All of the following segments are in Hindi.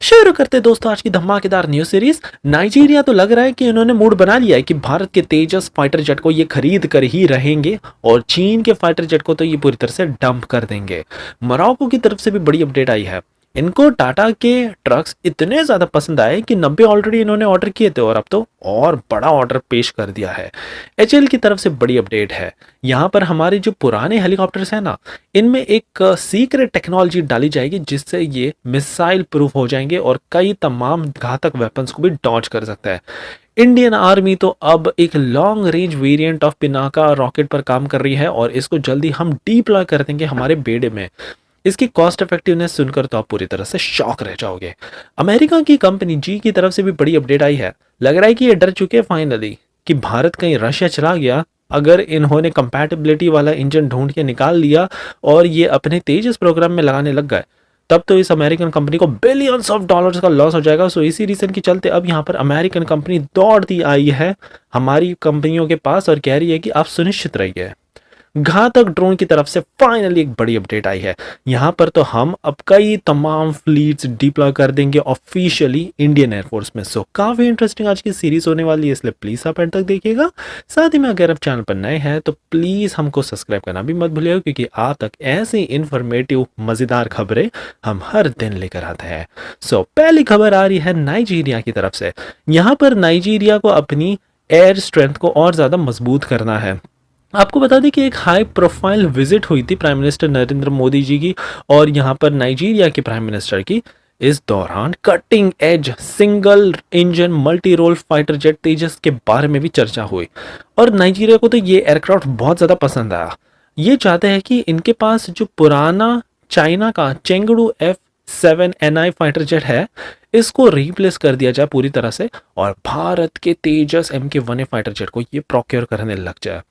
शुरू करते दोस्तों आज की धमाकेदार न्यूज सीरीज। नाइजीरिया तो लग रहा है कि इन्होंने मूड बना लिया है कि भारत के तेजस फाइटर जेट को ये खरीद कर ही रहेंगे और चीन के फाइटर जेट को तो ये पूरी तरह से डंप कर देंगे। मोरक्को की तरफ से भी बड़ी अपडेट आई है। इनको टाटा के ट्रक्स इतने ज्यादा पसंद आए कि 90 ऑलरेडी इन्होंने ऑर्डर किए थे और अब तो और बड़ा ऑर्डर पेश कर दिया है। एचएल की तरफ से बड़ी अपडेट है। यहाँ पर हमारे जो पुराने हेलीकॉप्टर्स हैं ना, इनमें एक सीक्रेट टेक्नोलॉजी डाली जाएगी जिससे ये मिसाइल प्रूफ हो जाएंगे और कई तमाम घातक वेपन्स को भी डॉज कर सकता है। इंडियन आर्मी तो अब एक long range variant of Pinaka rocket पर काम कर रही है और इसको जल्दी हम डिप्लॉय कर देंगे हमारे बेड़े में। इसकी कॉस्ट इफेक्टिवनेस सुनकर तो आप पूरी तरह से शॉक रह जाओगे। अमेरिका की कंपनी जी की तरफ से भी बड़ी अपडेट आई है। लग रहा है कि ये डर चुके हैं फाइनली कि भारत कहीं रशिया चला गया। अगर इन्होंने कंपैटिबिलिटी वाला इंजन ढूंढ के निकाल लिया और ये अपने तेजस प्रोग्राम में लगाने लग गए, तब तो इस अमेरिकन कंपनी को बिलियंस ऑफ डॉलर्स का लॉस हो जाएगा। सो इसी रीजन के चलते अब यहाँ पर अमेरिकन कंपनी दौड़ती आई है हमारी कंपनियों के पास और कह रही है कि आप सुनिश्चित रहिए। घातक ड्रोन की तरफ से फाइनली एक बड़ी अपडेट आई है। यहाँ पर तो हम अब कई तमाम फ्लीट्स डिप्लॉय कर देंगे ऑफिशियली इंडियन एयरफोर्स में। सो काफी इंटरेस्टिंग आज की सीरीज होने वाली है, इसलिए प्लीज आप एंड तक देखिएगा। साथ ही में अगर आप चैनल पर नए हैं तो प्लीज हमको सब्सक्राइब करना भी मत भूलिएगा, क्योंकि आप तक ऐसी इंफॉर्मेटिव मजेदार खबरें हम हर दिन लेकर आते हैं। सो पहली खबर आ रही है नाइजीरिया की तरफ से। यहाँ पर नाइजीरिया को अपनी एयर स्ट्रेंथ को और ज्यादा मजबूत करना है। आपको बता दें कि एक हाई प्रोफाइल विजिट हुई थी प्राइम मिनिस्टर नरेंद्र मोदी जी की और यहाँ पर नाइजीरिया के प्राइम मिनिस्टर की। इस दौरान cutting edge single engine multi role fighter jet Tejas के बारे में भी चर्चा हुई और नाइजीरिया को तो ये एयरक्राफ्ट बहुत ज़्यादा पसंद आया। ये चाहते हैं कि इनके पास जो पुराना चाइना का चेंगडू F7NI फाइटर जेट है, इसको रिप्लेस कर दिया जाए पूरी तरह से और भारत के तेजस MK1A फाइटर जेट को ये प्रोक्योर करने लग जाए।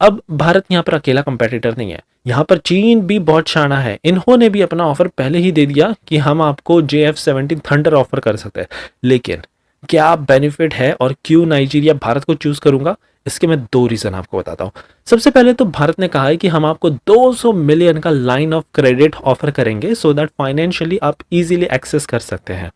अब भारत यहाँ पर अकेला कंपेटिटर नहीं है, यहाँ पर चीन भी बहुत शाना है। इन्होंने भी अपना ऑफर पहले ही दे दिया कि हम आपको JF-17 थंडर ऑफर कर सकते हैं। लेकिन क्या बेनिफिट है और क्यों नाइजीरिया भारत को चूज करूंगा, इसके मैं दो रीजन आपको बताता हूँ। सबसे पहले तो भारत ने कहा है कि हम आपको 200 मिलियन का लाइन ऑफ क्रेडिट ऑफर करेंगे सो दैट फाइनेंशियली आप इजीली एक्सेस कर सकते हैं।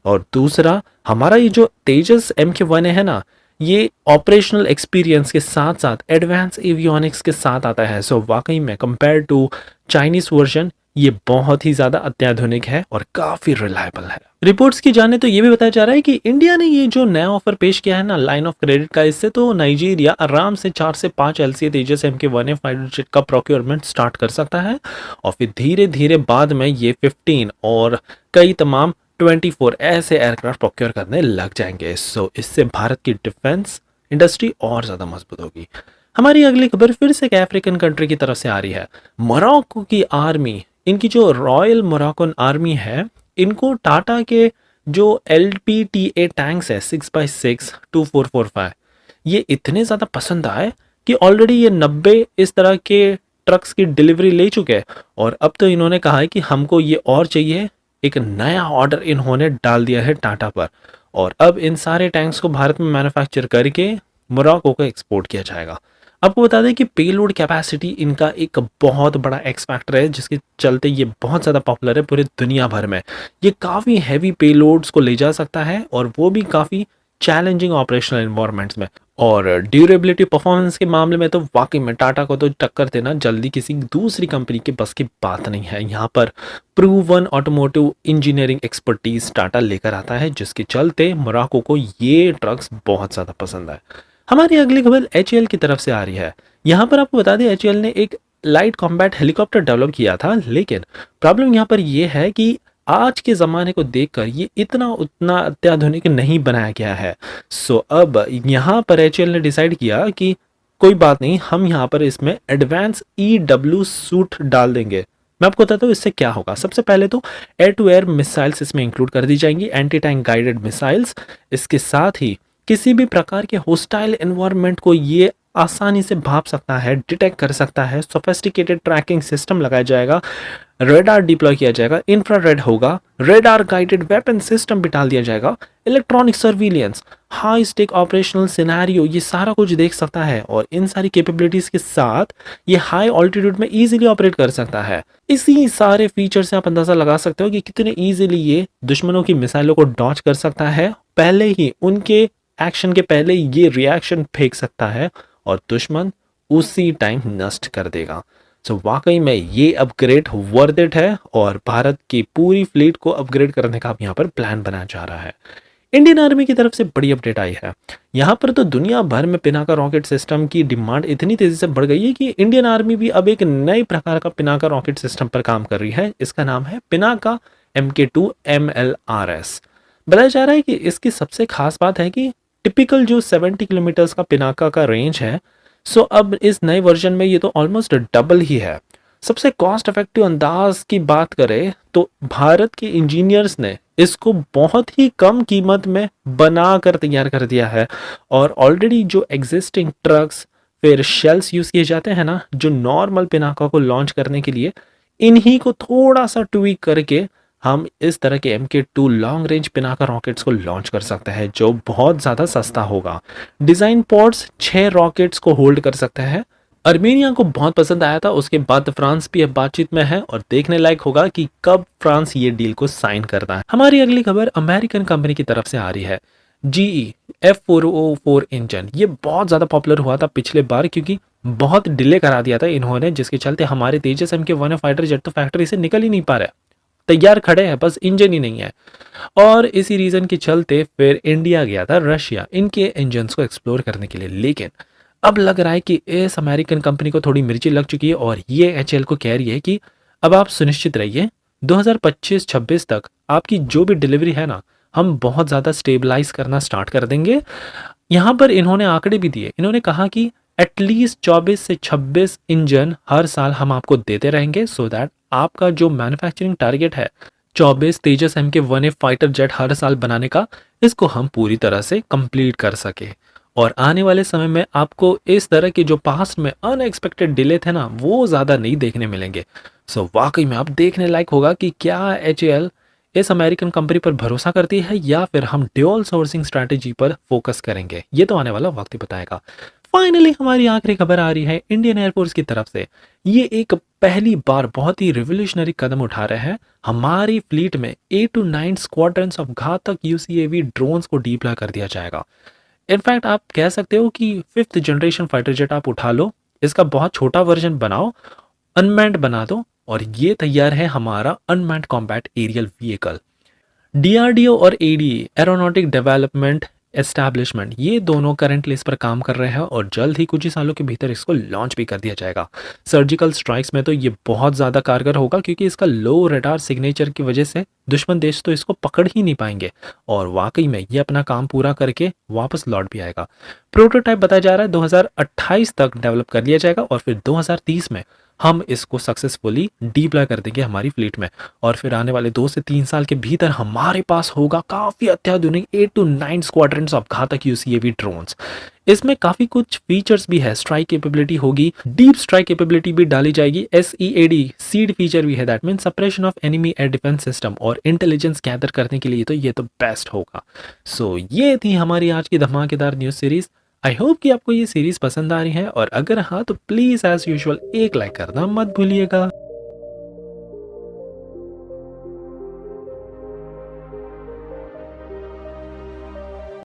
और दूसरा, हमारा ये जो तेजस MK1A है ना, ये ऑपरेशनल एक्सपीरियंस के साथ साथ एडवांस एवियोनिक्स के साथ आता है। सो वाकई में कंपेयर टू चाइनीज वर्जन ये बहुत ही ज्यादा अत्याधुनिक है और काफी रिलायबल है। रिपोर्ट्स की जाने तो ये भी बताया जा रहा है कि इंडिया ने ये जो नया ऑफर पेश किया है ना लाइन ऑफ क्रेडिट का, इससे तो नाइजीरिया आराम से 4 से 5 LCA तेजस MK1A फाइटर जेट का प्रोक्योरमेंट स्टार्ट कर सकता है और फिर धीरे धीरे बाद में ये 15 और कई तमाम 24 ऐसे एयरक्राफ्ट प्रोक्योर करने लग जाएंगे। सो इससे भारत की डिफेंस इंडस्ट्री और ज्यादा मजबूत होगी। हमारी अगली खबर फिर से एक अफ्रीकन कंट्री की तरफ से आ रही है। मोरक्को की आर्मी, इनकी जो रॉयल मोरक्कन आर्मी है, इनको टाटा के जो LPTA टैंक्स है 6x6 2445, ये इतने ज़्यादा पसंद आए कि ऑलरेडी ये 90 इस तरह के ट्रक्स की डिलीवरी ले चुके हैं और अब तो इन्होंने कहा है कि हमको ये और चाहिए। एक नया ऑर्डर इन्होंने डाल दिया है टाटा पर और अब इन सारे टैंक्स को भारत में मैन्युफैक्चर करके मोरक्को को एक्सपोर्ट किया जाएगा। आपको बता दें कि पेलोड कैपेसिटी इनका एक बहुत बड़ा एक्स फैक्टर है, जिसके चलते ये बहुत ज़्यादा पॉपुलर है पूरे दुनिया भर में। ये काफ़ी हैवी पेलोड्स को ले जा सकता है और वो भी काफ़ी चैलेंजिंग ऑपरेशनल इन्वायरमेंट्स में। और ड्यूरेबिलिटी परफॉर्मेंस के मामले में तो वाकई में टाटा को तो टक्कर देना जल्दी किसी दूसरी कंपनी के बस की बात नहीं है। यहाँ पर proven automotive engineering expertise Tata लेकर आता है, जिसके चलते मोरक्को को ये ट्रक्स बहुत ज़्यादा पसंद आए। हमारी अगली खबर HAL की तरफ से आ रही है। यहाँ पर आपको बता दें HAL ने एक लाइट कॉम्बैट हेलीकॉप्टर डेवलप किया था, लेकिन प्रॉब्लम यहाँ पर यह है कि आज के ज़माने को देखकर ये इतना उतना अत्याधुनिक नहीं बनाया गया है। सो अब यहाँ पर HAL ने डिसाइड किया कि कोई बात नहीं, हम यहाँ पर इसमें एडवांस EW सूट डाल देंगे। मैं आपको बताता हूँ इससे क्या होगा। सबसे पहले तो एयर टू एयर मिसाइल्स इसमें इंक्लूड कर दी जाएंगी, एंटी टैंक गाइडेड मिसाइल्स। इसके साथ ही किसी भी प्रकार के होस्टाइल एनवायरनमेंट को ये आसानी से भाप सकता है, डिटेक्ट कर सकता है, सोफिस्टिकेटेड ट्रैकिंग सिस्टम लगाया जाएगा, रेडार डिप्लॉय किया जाएगा, इंफ्रारेड होगा, रेडार गाइडेड वेपन सिस्टम भी डाल दिया जाएगा, electronic surveillance, high stake operational scenario, ये सारा कुछ देख सकता है और इन सारी कैपेबिलिटीज के साथ ये हाई ऑल्टीट्यूड में इजीली ऑपरेट कर सकता है। इसी सारे फीचर से आप अंदाजा लगा सकते हो कि कितने इजीली ये दुश्मनों की मिसाइलों को डॉच कर सकता है। पहले ही उनके एक्शन के पहले ये रिएक्शन फेंक सकता है और दुश्मन उसी टाइम नष्ट कर देगा। सो वाकई में ये अपग्रेड वर्थ इट है और भारत की पूरी फ्लीट को अपग्रेड करने का यहाँ पर प्लान बनाया जा रहा है। इंडियन आर्मी की तरफ से बड़ी अपडेट आई है। यहाँ पर तो दुनिया भर में पिनाका रॉकेट सिस्टम की डिमांड इतनी तेजी से बढ़ गई है कि इंडियन आर्मी भी अब एक नए प्रकार का पिनाका रॉकेट सिस्टम पर काम कर रही है। इसका नाम है पिनाका MK2 MLRS। बताया जा रहा है कि इसकी सबसे खास बात है कि टिपिकल जो 70 किलोमीटर्स का पिनाका का रेंज है, सो अब इस नए वर्जन में ये तो ऑलमोस्ट डबल ही है। सबसे कॉस्ट इफेक्टिव अंदाज की बात करें तो भारत के इंजीनियर्स ने इसको बहुत ही कम कीमत में बना कर तैयार कर दिया है और ऑलरेडी जो एग्जिस्टिंग ट्रक्स फिर शेल्स यूज किए जाते हैं ना, जो नॉर्मल पिनाका को लॉन्च करने के लिए, इन्हीं को थोड़ा सा ट्वीक करके हम इस तरह के MK2 long range Pinaka rockets को लॉन्च कर सकते हैं जो बहुत ज़्यादा सस्ता होगा। डिज़ाइन पोर्ट्स 6 रॉकेट्स को होल्ड कर सकते हैं। अर्मेनिया को बहुत पसंद आया था, उसके बाद फ्रांस भी अब बातचीत में है और देखने लायक होगा कि कब फ्रांस ये डील को साइन करता है। हमारी अगली खबर अमेरिकन कंपनी की तरफ से आ रही है। GE F404 इंजन ये बहुत ज़्यादा पॉपुलर हुआ था पिछले बार क्योंकि बहुत डिले करा दिया था इन्होंने, जिसके चलते हमारे तेजस MK1 फाइटर जेट तो फैक्ट्री से निकल ही नहीं पा रहा है, तैयार खड़े हैं, बस इंजन ही नहीं है। और इसी रीजन के चलते फिर इंडिया गया था रशिया इनके इंजन्स को एक्सप्लोर करने के लिए। लेकिन अब लग रहा है कि इस अमेरिकन कंपनी को थोड़ी मिर्ची लग चुकी है और ये HAL को कह रही है कि अब आप सुनिश्चित रहिए 2025-26 तक आपकी जो भी डिलीवरी है ना, हम बहुत ज़्यादा स्टेबलाइज करना स्टार्ट कर देंगे। यहाँ पर इन्होंने आंकड़े भी दिए, इन्होंने कहा कि एटलीस्ट 24 से 26 इंजन हर साल हम आपको देते रहेंगे सो दैट आपका जो मैन्युफैक्चरिंग टारगेट है 24 तेजस MK1A फाइटर जेट हर साल बनाने का, इसको हम पूरी तरह से कंप्लीट कर सके और आने वाले समय में आपको इस तरह के जो पास्ट में अनएक्सपेक्टेड डिले थे ना, वो ज़्यादा नहीं देखने मिलेंगे। सो वाकई में अब देखने लायक होगा कि क्या HAL इस अमेरिकन कंपनी पर भरोसा करती है या फिर हम ड्यूअल सोर्सिंग स्ट्रैटेजी पर फोकस करेंगे। ये तो आने वाला वक्त ही बताएगा। फाइनली हमारी आखिरी खबर आ रही है इंडियन एयरफोर्स की तरफ से। ये एक पहली बार बहुत ही रिवोल्यूशनरी कदम उठा रहे हैं। हमारी फ्लीट में 8 to 9 स्क्वाड्रंस ऑफ घातक UCAV ड्रोन्स को डिप्लॉय कर दिया जाएगा। इनफैक्ट आप कह सकते हो कि 5th जनरेशन फाइटर जेट आप उठा लो, इसका बहुत छोटा वर्जन बनाओ, अनमैन्ड बना दो और ये तैयार है हमारा unmanned combat aerial vehicle. DRDO और ADE एरोनॉटिक डेवलपमेंट एस्टैब्लिशमेंट ये दोनों करंटली इस पर काम कर रहे हैं और जल्द ही कुछ ही सालों के भीतर इसको लॉन्च भी कर दिया जाएगा। सर्जिकल स्ट्राइक्स में तो ये बहुत ज़्यादा कारगर होगा क्योंकि इसका लो रडार सिग्नेचर की वजह से दुश्मन देश तो इसको पकड़ ही नहीं पाएंगे और वाकई में ये अपना काम पूरा करके वापस लौट भी आएगा। प्रोटोटाइप बताया जा रहा है 2028 तक डेवलप कर लिया जाएगा और फिर 2030 में हम इसको सक्सेसफुली डिप्लॉय कर देंगे हमारी फ्लीट में और फिर आने वाले 2 से 3 साल के भीतर हमारे पास होगा काफ़ी अत्याधुनिक 8 to 9 स्क्वाड्रंस ऑफ घातक UCAV ड्रोन्स। इसमें काफ़ी कुछ फीचर्स भी है, स्ट्राइक कैपेबिलिटी होगी, डीप स्ट्राइक कैपेबिलिटी भी डाली जाएगी, SEAD सीड फीचर भी है, that mean suppression of enemy air defence system, और इंटेलिजेंस गैदर करने के लिए तो ये तो बेस्ट होगा। सो ये थी हमारी आज की धमाकेदार न्यूज़ सीरीज़। आई होप कि आपको ये सीरीज पसंद आ रही है और अगर हाँ तो प्लीज़ एज यूजुअल एक लाइक करना मत भूलिएगा।